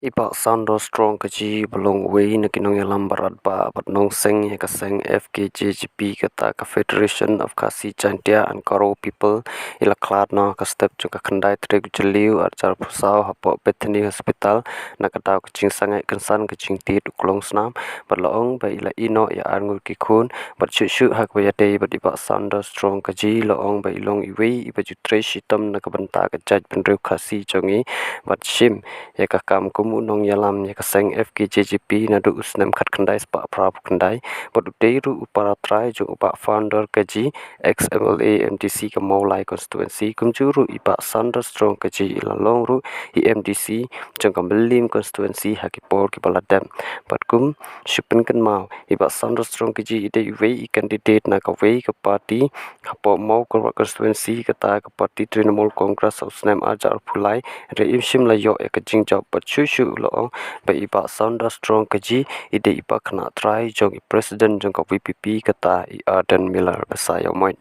Iba Sando strong Cajee belong way na Nongialam Radbah but nong Seng ya ka Seng Fkjgp kata ka Federation of Kasi Chantia and Karo people ila Khlad na ka step jo ka khandai trek jeliu archar phusau hapo Bethany hospital na ka taw kaching sangai kansan kaching ti tuklong snam but laong ba ila ino ya angur ki khun but shu hak ba ya dei but iba Sando strong Cajee laong ba ilong iwe iba ju tre shitam na ka banta ka judge benreu khasi jongi but shim ya ka kam kumu Nongialam ya ka Seng Fkjgp na du usnem khat khandai spa prap khandai but deiru upara try jo upa founder Cajee ex MLA MDC ka Maulai constituency kumjuru ipa Sander strong Cajee ila longru i MDC jong ka Melim constituency hakipor ki baladem but kum shupen kan mau ipa Sander strong Cajee ide wei i candidate na ka wei ka party hapo mau ka constituency ka ta ka party Trinamool Congress usnem ajar phulai re imshim la yo ka jingjaw but shu lo ba iba Sander strong Cajee ide iba khana try jong i president jong ka VPP kata i Arden Miller basayomoi